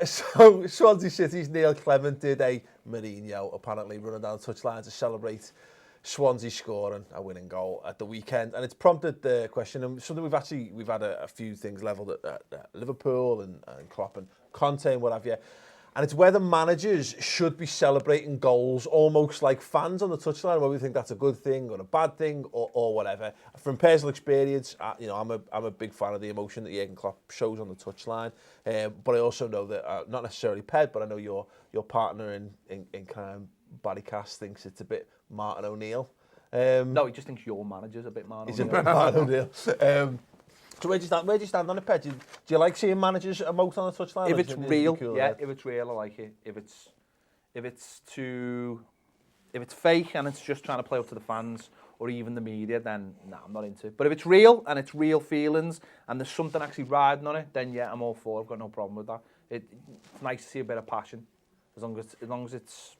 So Swansea City's Neil Clement did a Mourinho apparently running down the touchline to celebrate Swansea scoring a winning goal at the weekend, and it's prompted the question, and something we've had a few things levelled at Liverpool and Klopp and Conte and what have you, and it's whether managers should be celebrating goals almost like fans on the touchline, whether we think that's a good thing or a bad thing or whatever. From personal experience, I'm a big fan of the emotion that Jurgen Klopp shows on the touchline, but I also know that not necessarily Ped, but I know your partner in kind of Barrycast thinks it's a bit Martin O'Neill. No, he just thinks your manager's a bit Martin O'Neill. He's a bit Martin O'Neill. So where do you stand on it, Ped? Do you like seeing managers emote on the touchline? If it's real, cool, yeah. If it's real, I like it. If it's fake and it's just trying to play up to the fans or even the media, then I'm not into it. But if it's real and it's real feelings and there's something actually riding on it, then yeah, I'm all for it. I've got no problem with that. It's nice to see a bit of passion, as long as it's,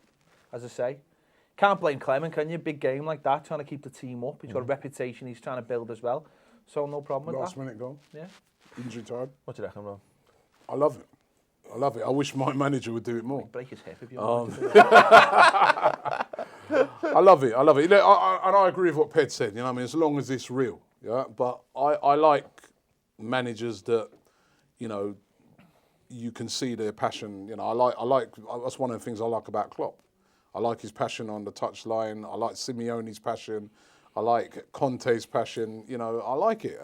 as I say. Can't blame Clement, can you? Big game like that, trying to keep the team up. He's got a reputation he's trying to build as well. So no problem with that. Last minute goal. Yeah. Injury time. What do you reckon, Rob? I love it. I love it. I wish my manager would do it more. Break his hip if you want. want to do it. I love it. I love it. And I agree with what Ped said. You know, what I mean, as long as it's real. Yeah. But I like managers that, you know, you can see their passion. You know, I like. That's one of the things I like about Klopp. I like his passion on the touchline. I like Simeone's passion. I like Conte's passion. You know, I like it.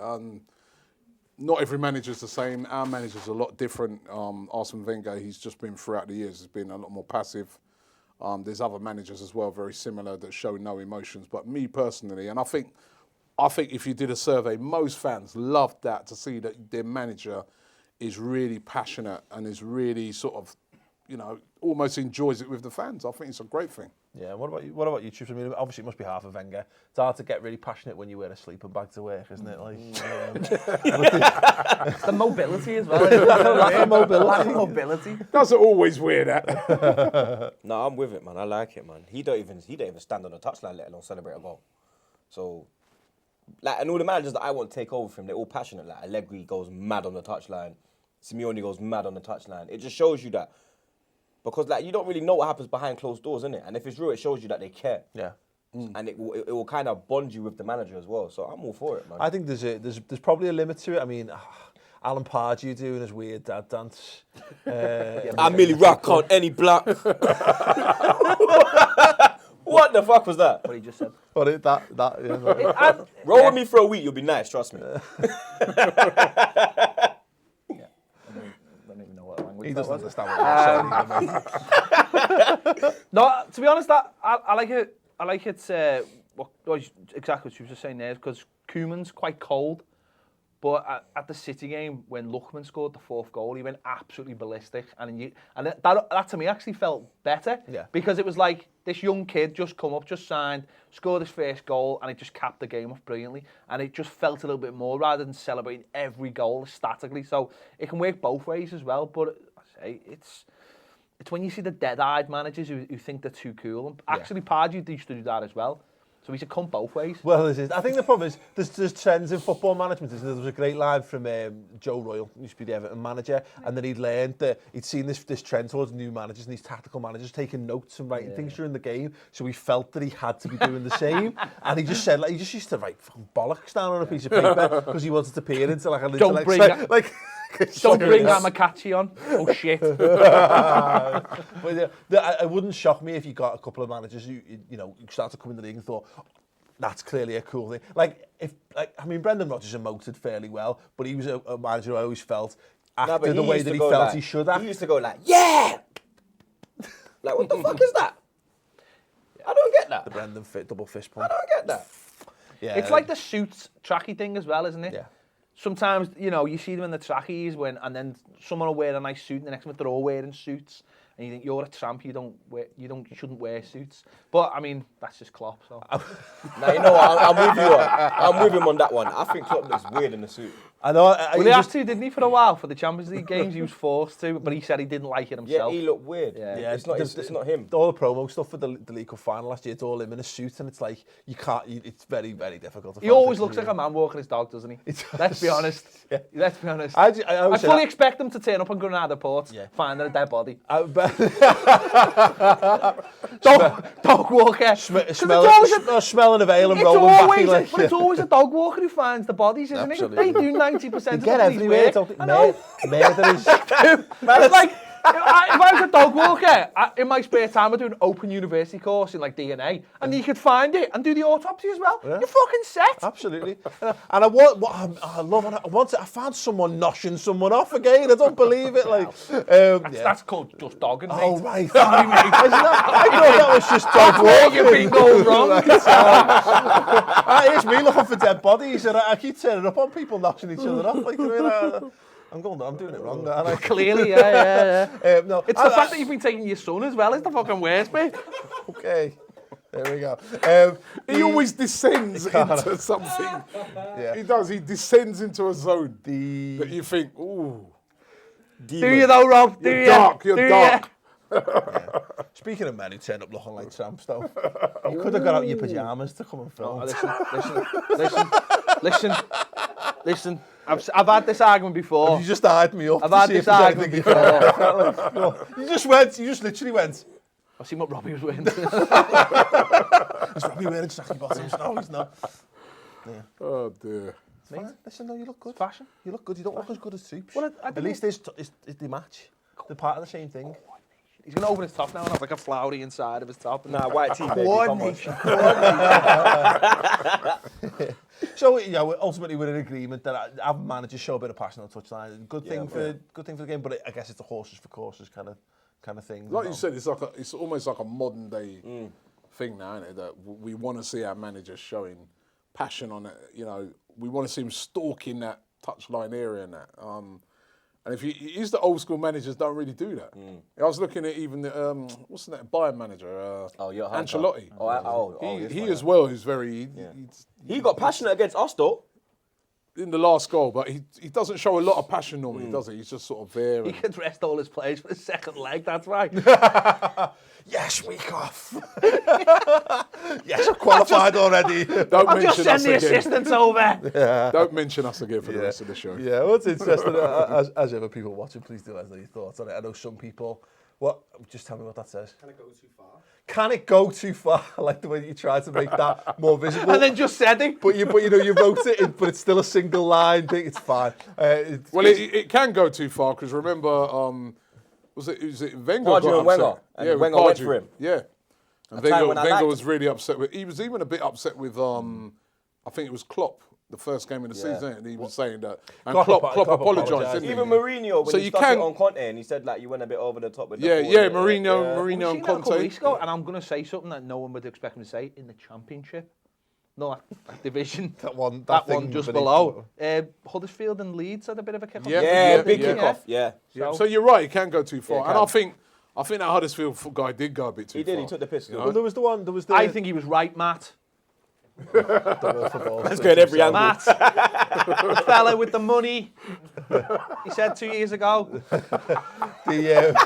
Not every manager's the same. Our manager's a lot different. Arsene Wenger, he's just been throughout the years, has been a lot more passive. There's other managers as well, very similar, that show no emotions. But me personally, and I think if you did a survey, most fans loved that, to see that their manager is really passionate and is really sort of, you know, almost enjoys it with the fans. I think it's a great thing. Yeah, what about you, Troopz? I mean, obviously it must be half of Wenger. It's hard to get really passionate when you wear a sleeping bag to work, isn't it? Like, the mobility as well. Lack of mobility. Doesn't always wear that. No, I'm with it, man. I like it, man. He don't even stand on the touchline, let alone celebrate a goal. So, like, and all the managers that I want to take over from him, they're all passionate. Like, Allegri goes mad on the touchline. Simeone goes mad on the touchline. It just shows you that. Because, like, you don't really know what happens behind closed doors, innit? And if it's real, it shows you that they care. Yeah. And it will kind of bond you with the manager as well. So I'm all for it, man. I think there's probably a limit to it. I mean, Alan Pardew doing his weird dad dance. I merely rock on any block. What the fuck was that? What he just said. Yeah, roll with me for a week, you'll be nice, trust me. He doesn't understand what you're saying. No, to be honest, I like it. I like it. Exactly what you were just saying there, because Koeman's quite cold. But at the City game, when Lookman scored the fourth goal, he went absolutely ballistic, and that to me actually felt better. Yeah. Because it was like this young kid just come up, just signed, scored his first goal, and he just capped the game off brilliantly. And it just felt a little bit more, rather than celebrating every goal statically. So it can work both ways as well. But I say it's when you see the dead-eyed managers who think they're too cool. And actually, Pardew used to do that as well. So he should come both ways. Well, I think the problem is there's trends in football management. There was a great line from Joe Royle, who used to be the Everton manager, and then he'd learned that he'd seen this trend towards new managers and these tactical managers taking notes and writing things during the game. So he felt that he had to be doing the same, and he just said, like, he just used to write fucking bollocks down on a piece of paper because he wanted to peer into like a Don't bring Ramakachi on. Oh shit! But it wouldn't shock me if you got a couple of managers who you start to come in the league and thought, that's clearly a cool thing. Brendan Rodgers emoted fairly well, but he was a manager who I always felt acted the way that he felt he should have. He used to go like, yeah! Like, what the fuck is that? I don't get that. The Brendan double fist pump. I don't get that. Yeah, it's like the suits tracky thing as well, isn't it? Yeah. Sometimes, you see them in the trackies and then someone will wear a nice suit and the next minute they're all wearing suits. and you think you're a tramp, you shouldn't wear suits. But I mean, that's just Klopp. So. Now you know what, I'm with you. I'm with him on that one. I think Klopp looks weird in the suit. I know. Well, he had to, didn't he, for a while for the Champions League games? He was forced to, but he said he didn't like it himself. Yeah, he looked weird. Yeah. It's not him. All the promo stuff for the League Cup final last year, it's all him in a suit, and it's like you can't. It's very, very difficult. He always looks like a man walking his dog, doesn't he? Let's be honest. Yeah. Let's be honest. I fully expect him to turn up on Granada Port, finding a dead body. Dog walker. Smelling of ale and rolling back. Like, but it's always a dog walker who finds the bodies, isn't it? They do 90% of the get everywhere. I know. Murderers. It's like, if I was a dog walker, in my spare time I'd do an open university course in like DNA, and you could find it and do the autopsy as well. Yeah. You're fucking set. Absolutely. And I love it. I found someone noshing someone off again. I don't believe it. Like, that's called just dogging, mate. Oh, right. Sorry, mate. I thought that was just dog walking. You've been going wrong. It's me looking for dead bodies, and I keep turning up on people noshing each other off. Like, I'm doing it wrong. Clearly, yeah. No, it's the fact that you've been taking your son as well is the fucking worst bit. Okay. There we go. He always descends into something. Yeah. He does. He descends into a zone that you think, ooh. Do you though, Rob? You're dark. You're dark. Yeah. Speaking of men who turn up looking like tramps, though, you could have got out your pajamas to come and film. Listen. I've had this argument before. You just eyed me up. I've had this argument before. You just literally went. I've seen what Robbie was wearing. Is Robbie wearing snacky bottoms? No, he's not. Yeah. Oh dear. Mate, listen, no, you look good. It's fashion. You look good. You don't look as good as Troopz. Well, at least they match. They're part of the same thing. He's going to open his top now and have like a flowery inside of his top. Nah, white tee, baby. Coordination. So, ultimately we're in agreement that our managers show a bit of passion on touchline. Good thing for the game, but I guess it's a horses for courses kind of thing. Like you said, it's almost like a modern day thing now, isn't it? That we want to see our managers showing passion on it. We want to see them stalking that touchline area and that. And if you use the old school managers, don't really do that. I was looking at even the what's that Bayern manager? Ancelotti. He as well is very. He got passionate against us though. In the last goal, but he doesn't show a lot of passion normally, does he? He's just sort of there. He could rest all his players for the second leg, that's right. Yes, week off. Yes, I've qualified already. I'll just send the assistants over. Don't mention us again for the rest of the show. Yeah, what's interesting, as ever, people watching, please do let us know your thoughts on it. I know some people... Just tell me what that says. Can it go too far? Can it go too far? I like the way that you tried to make that more visible. And then just said it. But you wrote it, but it's still a single line thing. It's fine. It can go too far because remember, was it Wenger? Pardew and Wenger. And Wenger went for him. Yeah. And Wenger was really upset with. He was even a bit upset with. I think it was Klopp. The first game of the season, and he was saying that, and Klopp apologised, didn't he? Even Mourinho, when he stuck it on Conte, and he said like you went a bit over the top with the Mourinho and Conte. And I'm going to say something that no one would expect me to say in the Championship. No, that division. that one just below. Huddersfield and Leeds had a bit of a kick-off. Big kick-off. Yeah. So you're right, it can go too far, and I think that Huddersfield guy did go a bit too far. He did. He took the piss. Well, there was the one. I think he was right, Matt. Let's go at every angle. Matt, the fella with the money. He said 2 years ago. The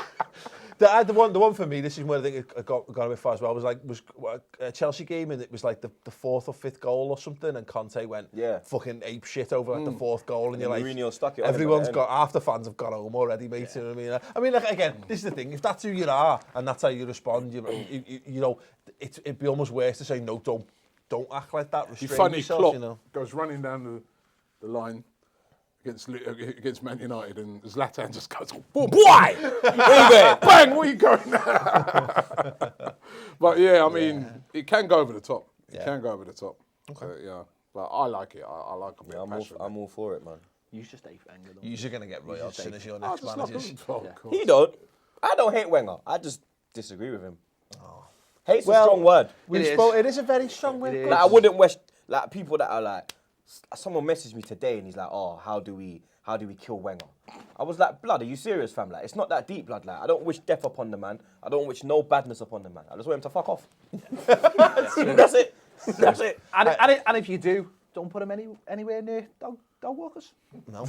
one for me. This is where I think it got a bit far as well. Was a Chelsea game, and it was like the fourth or fifth goal or something, and Conte went fucking ape shit over the fourth goal, and you're like, Mourinho stuck it. Everyone's got half the fans have got home already, mate. You know what I mean? I mean, like, again, this is the thing. If that's who you are and that's how you respond, it'd be almost worse to say no. Don't act like that. Restrain yourself, Klopp goes running down the line against Man United, and Zlatan just goes, boom, why? Bang, where you going now? But yeah, I mean, it can go over the top. It can go over the top. Okay. But I like it. I like a bit of passion. I'm all for it, man. You just hate Wenger. You're going to get Roy Hodgson as your next manager. He don't. I don't hate Wenger. I just disagree with him. Hate's a strong word. It is a very strong word. Like, I wouldn't wish, like, people that are like, someone messaged me today and he's like, oh, how do we how do we kill Wenger? I was like, blood, are you serious, fam? Like, it's not that deep, blood. Like, I don't wish death upon the man. I don't wish no badness upon the man. I just want him to fuck off. That's it. That's it. And if you do, don't put him anywhere near dog walkers. No.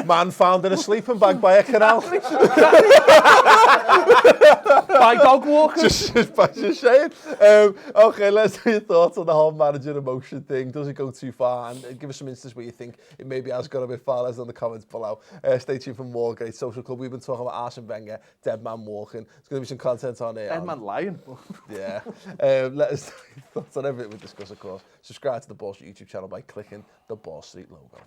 Man found in a sleeping bag by a canal. By dog walkers. just saying. Okay, let's do your thoughts on the whole manager emotion thing. Does it go too far? And give us some instances where you think it maybe has gone a bit far. Let us know in the comments below. Stay tuned for more great social club. We've been talking about Arsene Wenger, dead man walking. There's going to be some content on it. Dead man lying. Yeah. Let us know your thoughts on everything we discuss, of course. Subscribe to the Ball Street YouTube channel by clicking the Ball Street logo.